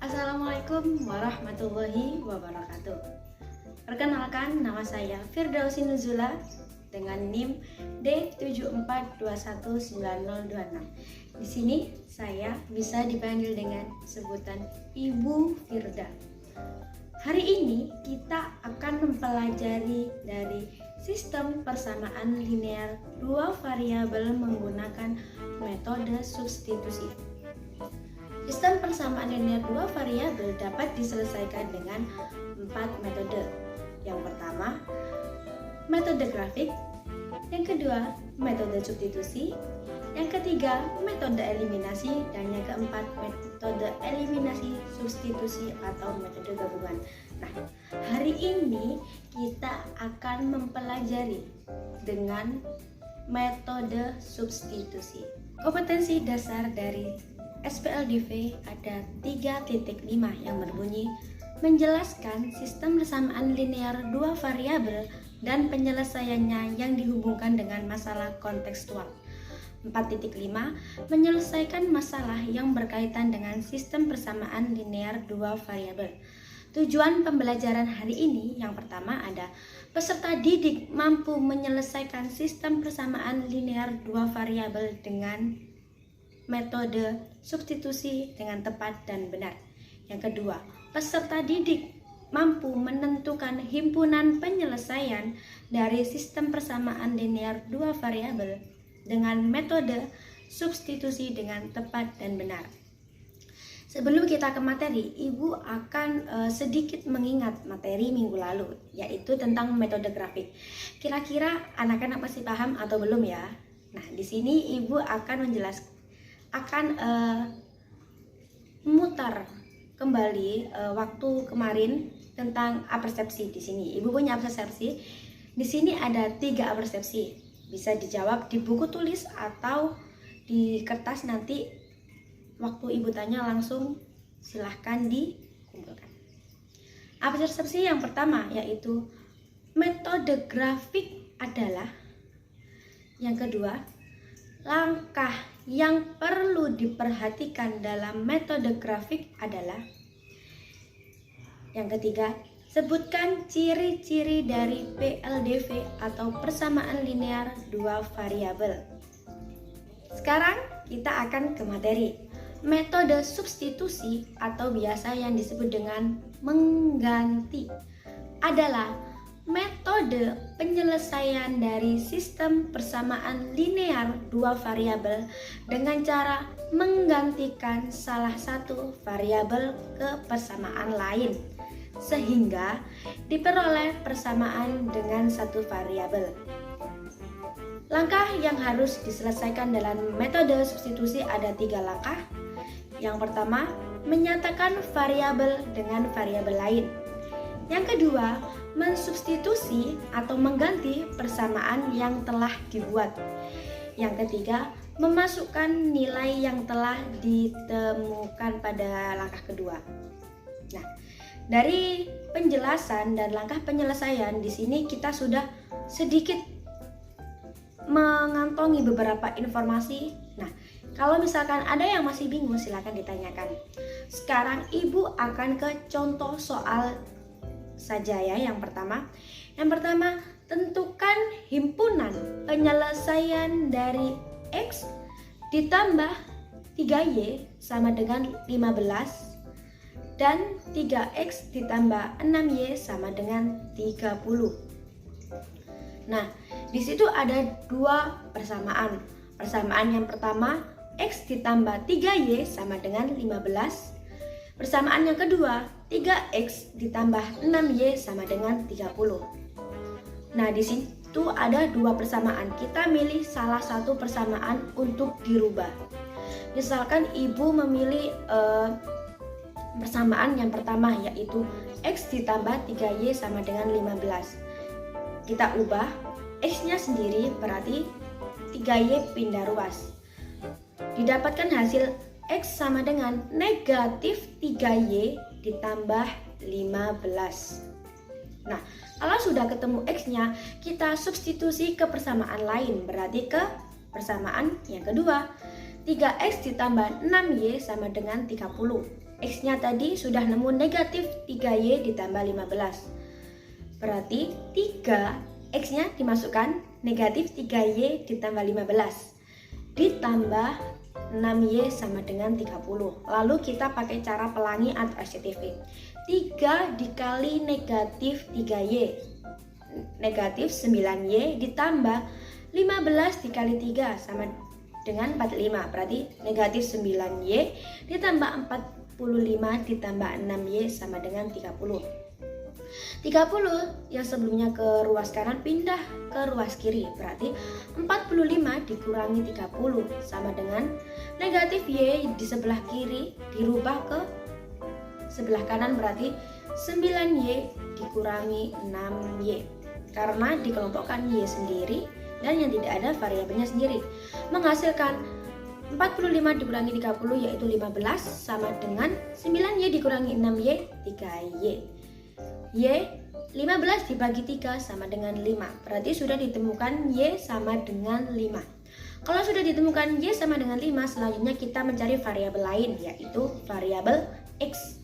Assalamualaikum warahmatullahi wabarakatuh. Perkenalkan, nama saya Firdausi Nuzula dengan NIM D74219026. Di sini saya bisa dipanggil dengan sebutan Ibu Firda. Hari ini kita akan mempelajari dari sistem persamaan linear dua variabel menggunakan metode substitusi. Sistem persamaan linear dua variabel dapat diselesaikan dengan 4 metode. Yang pertama, metode grafik. Yang kedua, metode substitusi. Yang ketiga, metode eliminasi. Dan yang keempat, metode eliminasi substitusi atau metode gabungan. Nah, hari ini kita akan mempelajari dengan metode substitusi. Kompetensi dasar dari SPLDV ada 3.5 yang berbunyi menjelaskan sistem persamaan linear dua variabel dan penyelesaiannya yang dihubungkan dengan masalah kontekstual. 4.5 menyelesaikan masalah yang berkaitan dengan sistem persamaan linear dua variabel. Tujuan pembelajaran hari ini yang pertama ada peserta didik mampu menyelesaikan sistem persamaan linear dua variabel dengan metode substitusi dengan tepat dan benar. Yang kedua, peserta didik mampu menentukan himpunan penyelesaian dari sistem persamaan linear dua variabel dengan metode substitusi dengan tepat dan benar. Sebelum kita ke materi, Ibu akan sedikit mengingat materi minggu lalu, yaitu tentang metode grafik. Kira-kira anak-anak masih paham atau belum ya? Nah, di sini Ibu akan memutar kembali waktu kemarin tentang apersepsi. Di sini Ibu punya apersepsi. Di sini ada 3 apersepsi. Bisa dijawab di buku tulis atau di kertas, nanti waktu Ibu tanya langsung silahkan dikumpulkan. Apersepsi yang pertama yaitu metode grafik adalah. Yang kedua, langkah yang perlu diperhatikan dalam metode grafik adalah. Yang ketiga, sebutkan ciri-ciri dari PLDV atau persamaan linear dua variabel. Sekarang kita akan ke materi. Metode substitusi atau biasa yang disebut dengan mengganti adalah metode penyelesaian dari sistem persamaan linear dua variabel dengan cara menggantikan salah satu variabel ke persamaan lain sehingga diperoleh persamaan dengan satu variabel. Langkah yang harus diselesaikan dalam metode substitusi ada 3 langkah. Yang pertama, menyatakan variabel dengan variabel lain. Yang kedua, mensubstitusi atau mengganti persamaan yang telah dibuat. Yang ketiga, memasukkan nilai yang telah ditemukan pada langkah kedua. Nah, dari penjelasan dan langkah penyelesaian di sini kita sudah sedikit mengantongi beberapa informasi. Nah, kalau misalkan ada yang masih bingung silakan ditanyakan. Sekarang Ibu akan ke contoh soal saja ya. Yang pertama, tentukan himpunan penyelesaian dari X ditambah 3Y sama dengan 15 dan 3X ditambah 6Y sama dengan 30. Nah, di situ ada 2 persamaan. Persamaan yang pertama, X ditambah 3Y sama dengan 15. Persamaan yang kedua, 3X ditambah 6Y sama dengan 30. Nah, di situ ada 2 persamaan. Kita milih salah satu persamaan untuk dirubah. Misalkan Ibu memilih persamaan yang pertama, yaitu X ditambah 3Y sama dengan 15. Kita ubah X-nya sendiri, berarti 3Y pindah ruas. Didapatkan hasil X sama dengan negatif 3Y ditambah 15. Nah, kalau sudah ketemu X-nya, kita substitusi ke persamaan lain, berarti ke persamaan yang kedua. 3x ditambah 6y sama dengan 30. X-nya tadi sudah nemu negatif 3y ditambah 15. Berarti 3 X-nya dimasukkan negatif 3y ditambah 15 ditambah 6y sama dengan 30. Lalu kita pakai cara pelangi atau SCTV. 3 dikali negatif 3y, negatif 9y ditambah 15 dikali 3 sama dengan 45. Berarti negatif 9y ditambah 45 ditambah 6y sama dengan 30. 30 yang sebelumnya ke ruas kanan pindah ke ruas kiri. Berarti 45 dikurangi 30 sama dengan negatif y di sebelah kiri dirubah ke sebelah kanan. Berarti 9y dikurangi 6y. Karena dikelompokkan y sendiri dan yang tidak ada variabelnya sendiri, menghasilkan 45 dikurangi 30 yaitu 15 sama dengan 9y dikurangi 6y 3y. Y 15 dibagi 3 sama dengan 5. Berarti sudah ditemukan y sama dengan 5. Kalau sudah ditemukan y sama dengan 5, selanjutnya kita mencari variabel lain yaitu variabel x.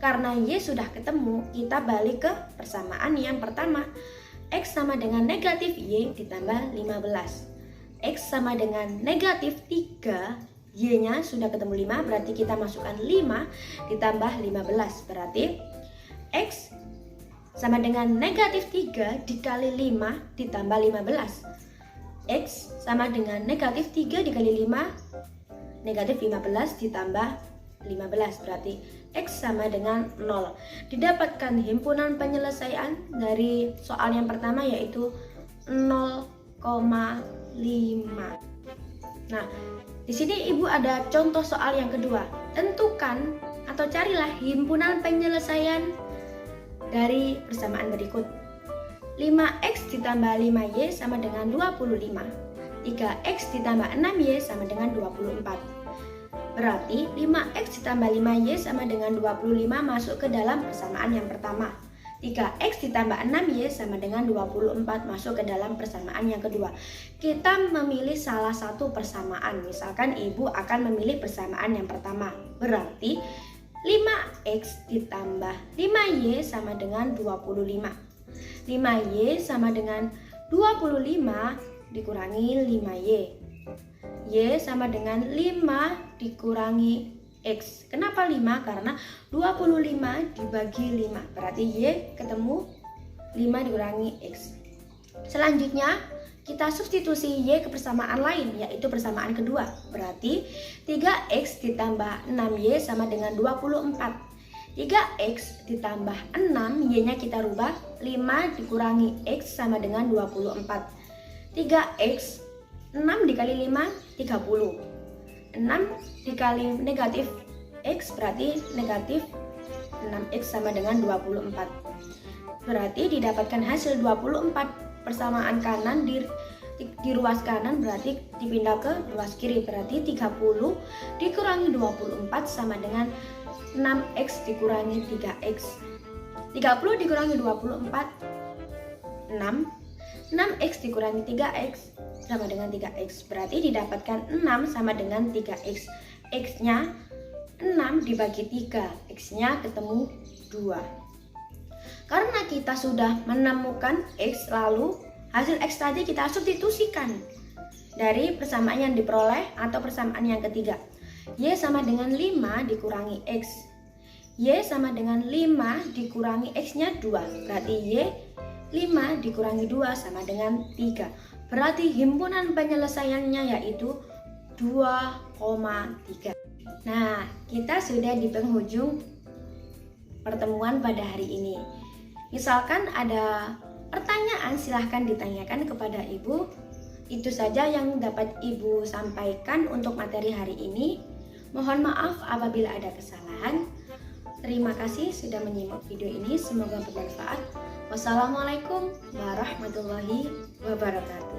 Karena y sudah ketemu, kita balik ke persamaan yang pertama. X sama dengan negatif y ditambah 15. X sama dengan negatif 3, y-nya sudah ketemu 5, berarti kita masukkan 5 ditambah 15. Berarti X sama dengan negatif 3 dikali 5 ditambah 15. X sama dengan negatif 3 dikali 5, negatif 15 ditambah 15. Berarti X sama dengan 0. Didapatkan himpunan penyelesaian dari soal yang pertama yaitu 0,5. Nah, di sini Ibu ada contoh soal yang kedua. Tentukan atau carilah himpunan penyelesaian dari persamaan berikut. 5x ditambah 5y sama dengan 25. 3x ditambah 6y sama dengan 24. Berarti 5x ditambah 5y sama dengan 25 masuk ke dalam persamaan yang pertama. 3x ditambah 6y sama dengan 24 masuk ke dalam persamaan yang kedua. Kita memilih salah satu persamaan. Misalkan Ibu akan memilih persamaan yang pertama. Berarti 5x ditambah 5y sama dengan 25. 5y sama dengan 25 dikurangi 5y. Y sama dengan 5 dikurangi X. Kenapa 5? Karena 25 dibagi 5. Berarti Y ketemu 5 dikurangi X. Selanjutnya kita substitusi Y ke persamaan lain, yaitu persamaan kedua. Berarti 3X ditambah 6Y sama dengan 24. 3X ditambah 6, Y-nya kita rubah, 5 dikurangi X sama dengan 24. 3X 6 dikali 5, 30. 6 dikali negatif X berarti negatif 6X sama dengan 24. Berarti didapatkan hasil 24 persamaan kanan di ruas kanan berarti dipindah ke ruas kiri. Berarti 30 dikurangi 24 sama dengan 6X dikurangi 3X. 30 dikurangi 24, 6. 6X dikurangi 3X sama dengan 3X. Berarti didapatkan 6 sama dengan 3X. X-nya 6 dibagi 3. X-nya ketemu 2. Karena kita sudah menemukan X, lalu hasil X tadi kita substitusikan dari persamaan yang diperoleh atau persamaan yang ketiga. Y sama dengan 5 dikurangi X. Y sama dengan 5 dikurangi X-nya 2. Berarti Y 5 dikurangi 2 sama dengan 3. Berarti himpunan penyelesaiannya yaitu 2,3. Nah, kita sudah di penghujung pertemuan pada hari ini. Misalkan ada pertanyaan, silahkan ditanyakan kepada Ibu. Itu saja yang dapat Ibu sampaikan untuk materi hari ini. Mohon maaf apabila ada kesalahan. Terima kasih sudah menyimak video ini, semoga bermanfaat. Wassalamualaikum warahmatullahi wabarakatuh.